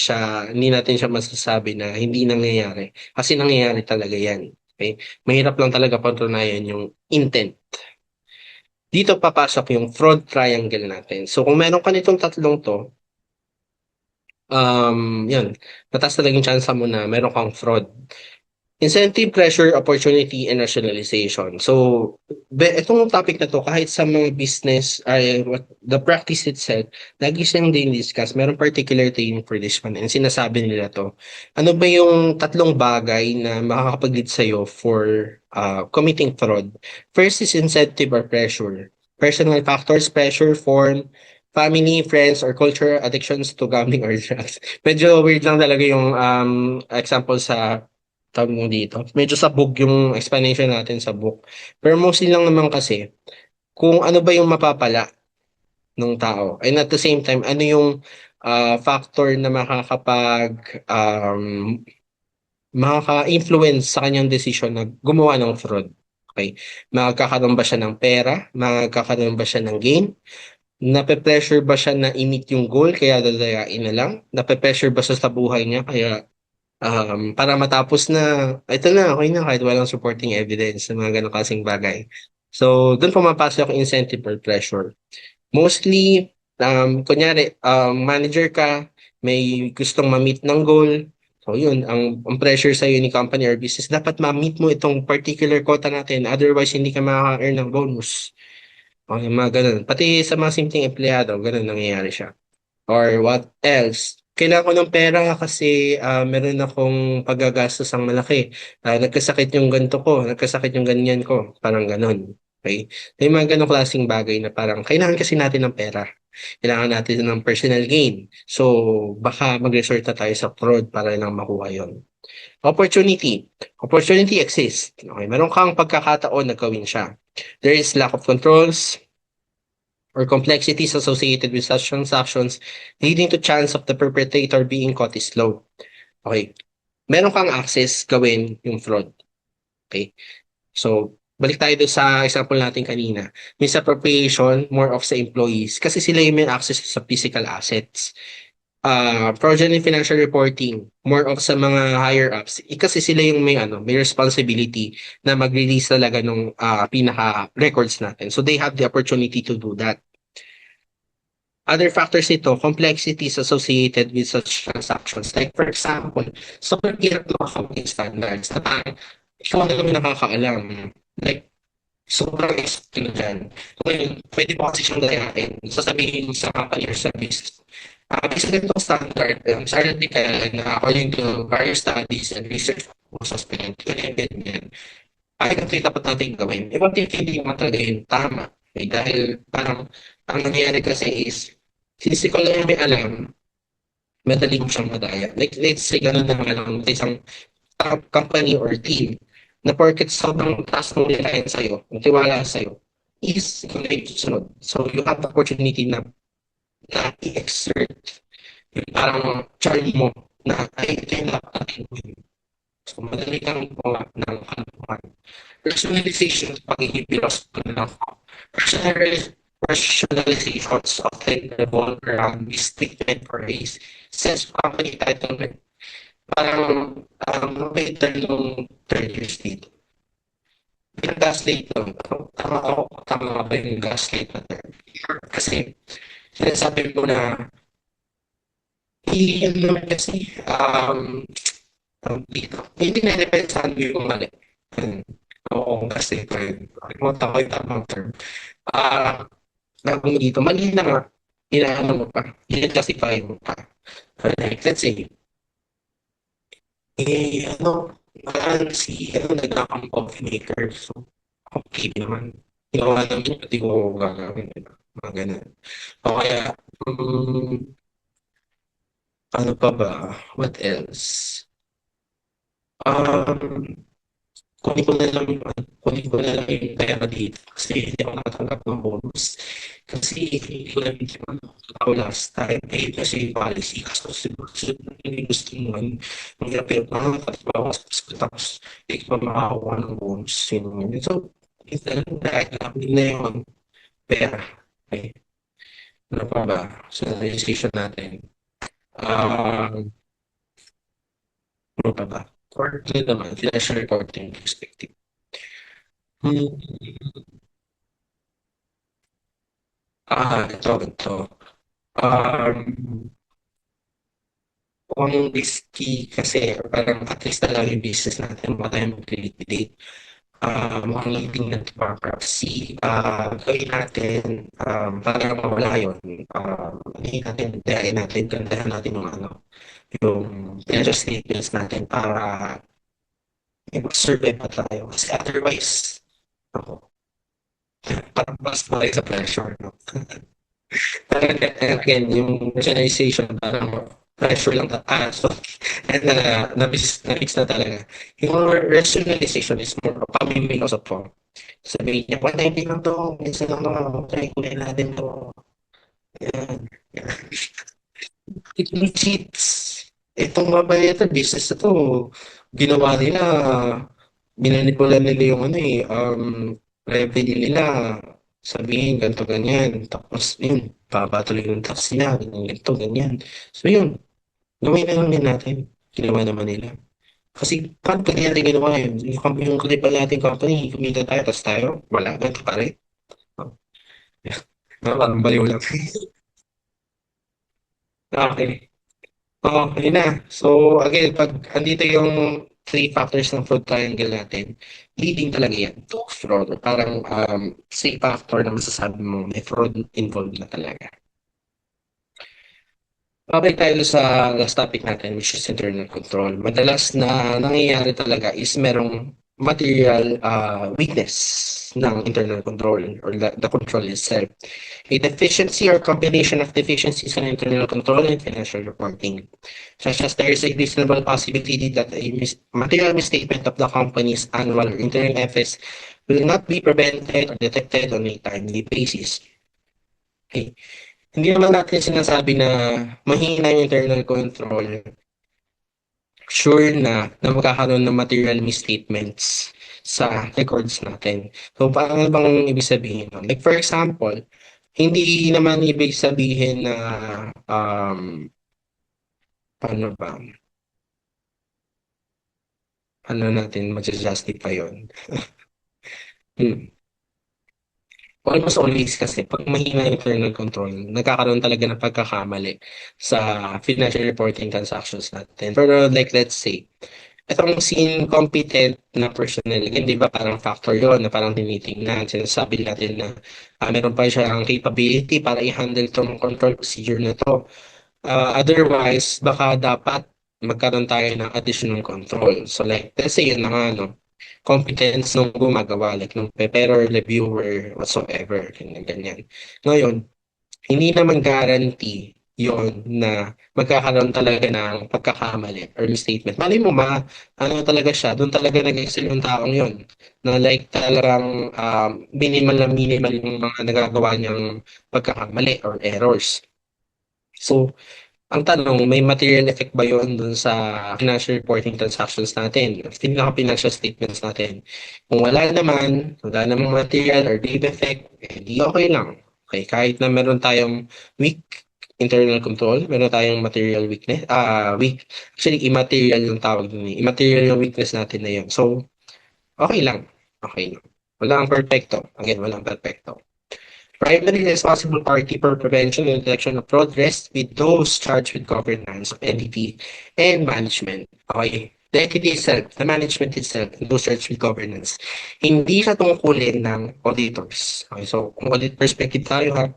S1: natin siya masasabi na hindi nangyayari. Kasi nangyayari talaga yan. Okay? Mahirap lang talaga patunayan yung intent. Dito papasok yung fraud triangle natin. So kung meron ka nitong tatlong to, yun, mataas talaga yung chance mo na meron kang fraud. Incentive, pressure, opportunity, and rationalization. So, itong topic na to, kahit sa mga business, the practice itself, lagi siyang din-discuss. Meron particular training for this one. And sinasabi nila to, ano ba yung tatlong bagay na makakapag-lead sa'yo for committing fraud? First is incentive or pressure. Personal factors, pressure, form, family, friends, or culture, addictions to gambling or drugs. Medyo weird lang talaga yung example sa tawag mo dito. Medyo sabog yung explanation natin sa book. Pero mostly lang naman kasi, kung ano ba yung mapapala ng tao. And at the same time, ano yung factor na makaka-influence sa kanyang decision na gumawa ng fraud. Okay? Magkakaroon ba siya ng pera? Magkakaroon ba siya ng gain? Nape-pressure ba siya na i-meet yung goal kaya dadayain na lang? Nape-pressure ba siya sa buhay niya kaya para matapos na, ito na, okay na, kahit walang supporting evidence sa mga ganong kasing bagay. So, doon pumapasok yung incentive or pressure. Mostly, kunyari, manager ka, may gustong ma-meet ng goal. So, yun, ang pressure sa'yo ni company or business, dapat ma-meet mo itong particular quota natin. Otherwise, hindi ka makaka-earn ng bonus. Okay, mga ganun. Pati sa mga simpleng empleyado, ganun nangyayari siya. Or what else? Kailangan ko ng pera kasi meron akong paggagastos ang malaki. Nagkasakit yung ganito ko, nagkasakit yung ganyan ko. Parang ganon. Okay? May mga ganong klaseng bagay na parang kailangan kasi natin ng pera. Kailangan natin ng personal gain. So, baka mag-resort na tayo sa fraud para lang makuha yon. Opportunity. Opportunity exists. Okay, meron kang pagkakataon na gawin siya. There is lack of controls, or complexities associated with such transactions leading to chance of the perpetrator being caught is low. Okay. Meron kang access gawin yung fraud. Okay. So, balik tayo doon sa example natin kanina. Misappropriation, more of sa employees. Kasi sila yung may access sa physical assets. Fraudulent financial reporting, more of sa mga higher ups. Kasi sila yung may responsibility na mag-release talaga ng pinaka records natin. So they have the opportunity to do that. Other factors nito, complexities associated with such transactions. Like for example, sobrang hirap ng accounting standards na parang ikaw na lang nakakaalam. Like, sobrang extreme dyan. Ngayon, pwede mo kasi siyang dayain. Sasabihin sa company or service. Isa ganitong standard, sa article na according to various studies and research proposals, pinag-ganyan. Ay, ito yung dapat natin gawin. Ibang hindi naman talaga yung tama. Okay? Dahil parang ang nangyayari kasi is, since ikaw lang yung may alam, madali mo siyang madaya. Like, let's say, gano'n na nga lang, isang company or team na porket sobrang taas ng nilalayan sa'yo, ng tiwala sa'yo, is ikaw na yung susunod. So, you have the opportunity na i-exert yung parang charm mo na ay, ito yung dapat natin gawin. So, madali kang gumawa ng kalokohan. Personalization, pagiging philosopher na lang ako. Personal, rationalizations often revolve around mistreatment or race. Since company entitlement, parang may nung 30 years dito. Yung gaslight nun, tama nga ba yung gaslight na term? Kasi sinasabi mo na, yun naman kasi, dito, hindi na-depensahan mo yung mali. Hmm. Oo, gaslight pa yun. Nakalimutan ko yung tamang term. Ah, Gagawin mo dito, mali na nga, inaano mo pa, i-justify mo pa. Like, let's say, nag-account coffee maker. So, okay naman. Ginawa namin, pati ko gagawin. Diba? Mga ganun. O kaya, um, ano pa ba? What else? Um, kunin ko na lang yung pera dito kasi hindi ako nakatanggap ng bonus. Kasi hindi ko lang yung ano, ako last time, kasi policy, kaso sunod na yung gusto mo man, ang hirap tapos tapos hindi ka pa makakakuha ng bonus. Yun. So, ito lang dahil namin na yung pera. Okay. Ano pa ba? Sa registration natin. Ano pa ba? Or ito naman, financial reporting perspective. Hmm. Ito. Um, Kung risky kasi parang at least na lang yung business natin, baka tayo mag-liquidate. Mukhang leading na to bankruptcy. Gawin natin, para mawala yun. Gandahan natin yung financial statements natin para mag-survive pa tayo. Kasi otherwise, ako, parang mas malay sa pressure. No? Parang again, yung rationalization, parang pressure lang. So, and na-mix na talaga. Yung rationalization is more of pamimigos of form. Sabihin niya, 190 lang to, minsan lang to, try ko natin to. Yan. It cheats. Itong mabaya business na to, ginawa nila, binanipula nila yung revenue nila, sabihin ganito ganyan, tapos yun, babatuloy yung tax nila, ganyan, ganito, ganyan. So yun, gawin na lang din natin, ginawa naman nila. Kasi paano pag natin ginawa yun? Yung kalipal natin company, kumita tayo, tapos tayo, wala, ganito pa rin. Oh, parang baliw lang. Okay. Oo, yun na. So, again, pag andito yung three factors ng fraud triangle natin, leading talaga yan to fraud. Parang three factor na masasabi mo may fraud involved na talaga. Babalik tayo sa last topic natin, which is internal control. Madalas na nangyayari talaga is merong material weakness ng internal control or the control itself. A deficiency or combination of deficiencies in internal control and financial reporting, such as there is a reasonable possibility that a material misstatement of the company's annual or interim FS will not be prevented or detected on a timely basis. Okay. Hindi naman natin sinasabi na mahina yung internal control. Sure na magkakaroon ng material misstatements sa records natin. So, paano bang ibig sabihin nun? Like for example, hindi naman ibig sabihin na paano ba? Ano natin ma-justify yun? Hmm. Almost always kasi pag mahina yung internal control, nagkakaroon talaga ng pagkakamali sa financial reporting transactions natin. Pero like let's say, itong si incompetent na personnel, again, di ba parang factor yon na parang tinitingnan, sinasabi natin na meron pa siyang capability para i-handle itong control procedure na to. Otherwise, baka dapat magkaroon tayo ng additional control. So like, let's say yun na nga, no? Competence nung gumagawa, like nung preparer, reviewer, whatsoever, ganyan, ganyan. Ngayon, hindi naman guarantee yon na magkakaroon talaga ng pagkakamali or misstatement. Mali mo ano talaga siya, doon talaga nag-excel yung taong yon na like talagang minimal na minimal yung mga nagagawa niyang pagkakamali or errors. So, ang tanong, may material effect ba yun dun sa financial reporting transactions natin? Financial statements natin. Kung wala naman, wala namang material or grave effect, eh di okay lang. Okay, kahit na meron tayong weak internal control, meron tayong material weakness, weak, actually immaterial yung tawag dun eh. Immaterial yung weakness natin na yun. So, okay lang. Okay lang. Walang perfecto. Again, walang perfecto. Primary responsible party for prevention and detection of fraud rests with those charged with governance of entity and management. Okay. The entity itself, the management itself, and those charged with governance. Hindi siya tungkulin ng auditors. Okay, so kung audit perspective tayo ha,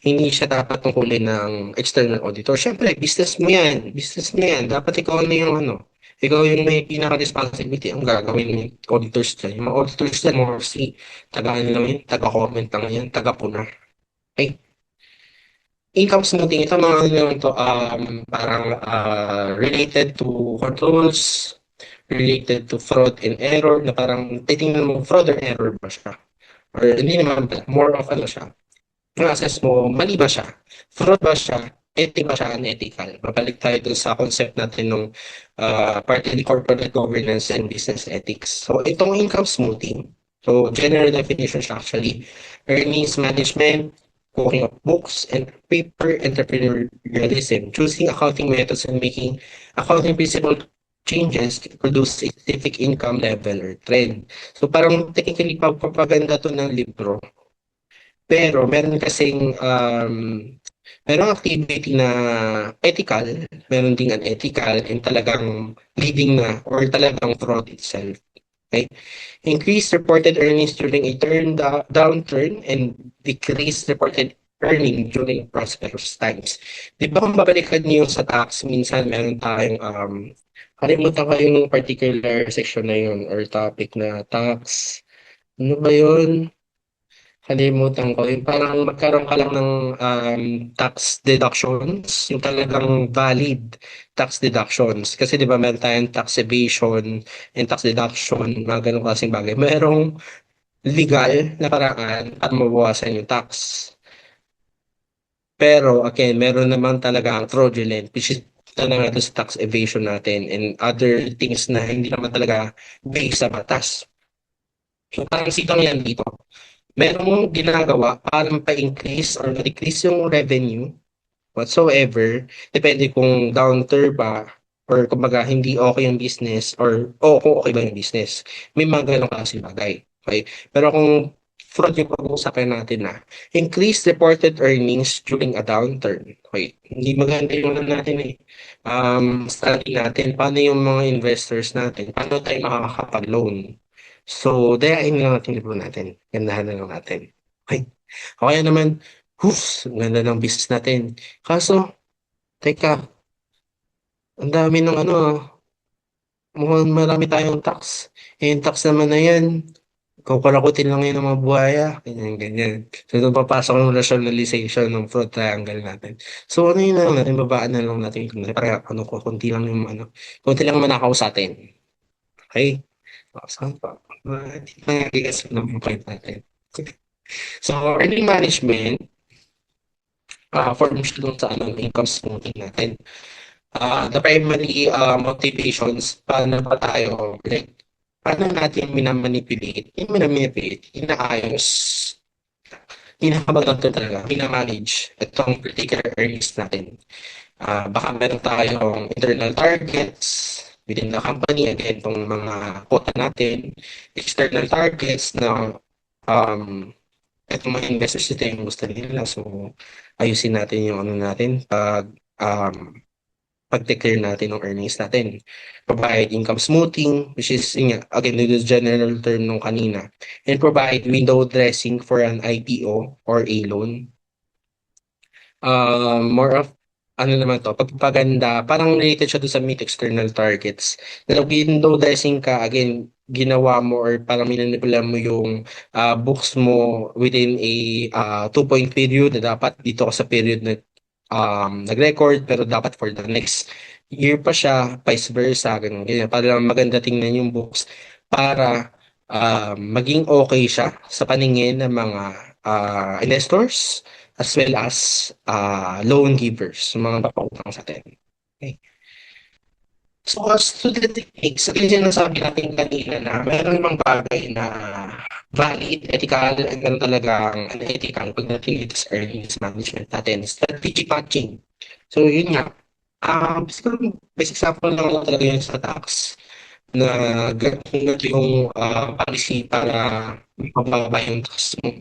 S1: hindi siya dapat tungkulin ng external auditor. Siyempre, business mo yan. Business mo yan. Dapat ikaw na yung ano, ikaw yung may pinaka-responsibility ang gagawin ng auditors dyan. Yung mga auditors dyan, mostly, taga-ano lang yun, taga-comment lang yan, taga-puna. Okay? Income smoothing, ito mga ano naman to, parang related to controls, related to fraud and error, na parang titingnan mo fraud or error ba siya? Or hindi naman pala, more of ano siya, yung assess mo, mali ba siya? Fraud ba siya? Ethic ba siya? Unethical? Babalik tayo dun sa concept natin ng part in corporate governance and business ethics. So, itong income smoothing, so general definition siya actually, earnings management, cooking of books, and paper entrepreneurialism, choosing accounting methods and making accounting principle changes to produce a specific income level or trend. So parang technically pagpapaganda to ng libro. Pero meron kasing merong activity na ethical, meron ding unethical, and talagang leading na or talagang fraud itself. Okay? Increase reported earnings during a downturn and decrease reported earning during prosperous times. Di ba kung babalikan niyo sa tax, minsan meron tayong kalimutan ko yung particular section na yun or topic na tax. Ano ba yun? Kalimutan ko, yung parang magkaroon ka lang ng tax deductions, yung talagang valid tax deductions. Kasi di ba meron tayong tax evasion and tax deduction, mga ganun klaseng bagay. Merong legal na paraan at mabawasan yung tax. Pero again, meron naman talaga ang fraudulent, which is talaga doon sa tax evasion natin and other things na hindi naman talaga based sa batas. So parang sitang yan dito merong ginagawa para pa-increase or ma-decrease yung revenue whatsoever, depende kung downturn ba or kumbaga hindi okay yung business or kung okay ba yung business. May mga ganong klaseng bagay. Okay? Pero kung fraud yung pag-uusapan natin na increased reported earnings during a downturn. Okay? Hindi maganda yung ano natin eh. Study natin, paano yung mga investors natin, paano tayo makakapag-loan. So, dayain lang natin libro natin. Gandahan na lang natin. Okay. O kaya naman, ang ganda ng business natin. Kaso, teka, ang dami ng ano, mukhang marami tayong tax. Eh, yung tax naman na yan, kukurakutin lang yun ng mga buhaya. Ganyan, ganyan. So, doon papasok yung rationalization ng fraud triangle natin. So, ano yun na lang natin, babaan na lang natin. Para ano ko, kunti lang yung ano, kunti lang manakaw sa atin. Okay? Saan pa? Hindi pa nag-guess ng point natin. So, earning management, forms dun sa ano, income smoothing natin. The primary motivations, paano ba tayo, like, paano natin minamanipulate, inaayos, inahabag talaga, minamanage itong particular earnings natin. Baka meron tayong internal targets within the company, again, itong mga quota natin, external targets na itong mga investors ito yung gusto nila. So, ayusin natin yung ano natin um, pag-declare natin ng earnings natin. Provide income smoothing, which is, yun nga, again, this is general term nung kanina. And provide window dressing for an IPO or a loan. More of, ano naman to, pagpapaganda, parang related siya doon sa meet external targets. Na window dressing ka, again, ginawa mo or parang minanipula mo yung books mo within a 2-point period na dapat dito ka sa period na nag-record pero dapat for the next year pa siya, vice versa, ganun, ganyan. Para maganda tingnan yung books para maging okay siya sa paningin ng mga investors as well as loan givers, mga papautang sa atin. Okay. So, as to the techniques, ito yung sinasabi natin kanina na meron namang bagay na valid, ethical, and meron talagang unethical pagdating dito sa earnings management natin. Strategic matching. So, yun nga. Siguro, basic example lang ako talaga yun sa tax na ganito yung policy para mababa yung tax mo.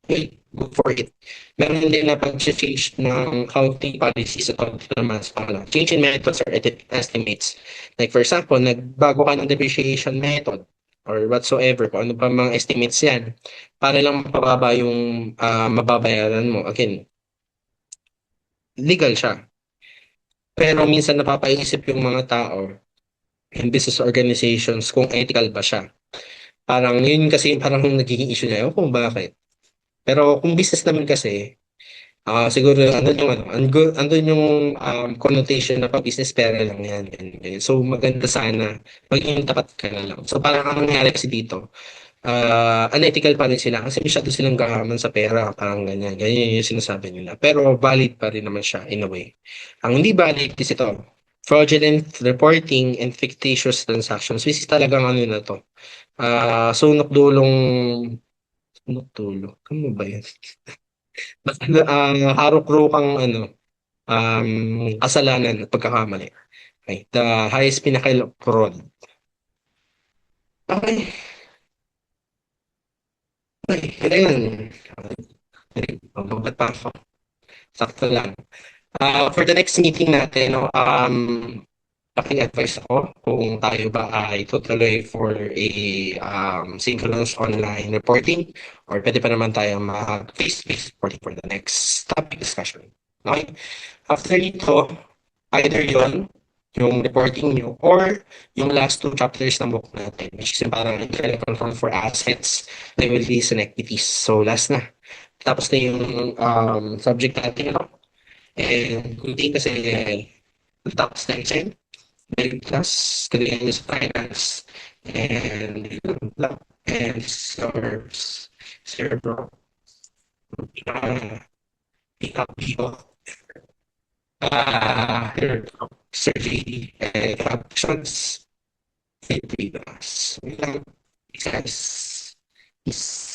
S1: Okay, go for it. Meron din na pag-change ng accounting policy sa accounting naman sa kanila. Change in methods or estimates. Like for example, nagbago ka ng depreciation method or whatsoever, kung ano pa mga estimates yan, para lang mapababa yung mababayaran mo. Again, legal siya. Pero minsan napapaisip yung mga tao, yung business organizations, kung ethical ba siya. Parang yun kasi parang nagiging issue niya. Ewan kung bakit. Pero kung business naman kasi, siguro andun yung ano, andun yung connotation na pag-business pera lang yan, ganyan, ganyan. So maganda sana maging tapat ka na lang. So parang ang nangyari kasi dito, unethical pa rin sila kasi masyado silang gahaman sa pera, parang ganyan. Ganyan yung sinasabi nila. Pero valid pa rin naman siya in a way. Ang hindi valid is ito, fraudulent reporting and fictitious transactions. Which is talagang ano na to. Sunok dulo. Ano ba yan? Basta harok-rokang ano, kasalanan at pagkakamali. Okay. The highest pinnacle of fraud. Okay. Okay. Kailangan. Mababat pa ako. Sakto lang. For the next meeting natin, no, paki-advise ako kung tayo ba ay tutuloy for a synchronous online reporting or pwede pa naman tayo mag-face-to-face reporting for the next topic discussion. Okay? After nito, either yon yung reporting nyo or yung last two chapters ng book natin, which is yung parang internal control for assets, liabilities, and equities. So last na. Tapos na yung subject natin, no? And kung di kasi tapos na exam, middle class, Canadian finance, and and serves cerebral uh, pick up people surgery and options. It with us. We love you guys. Peace.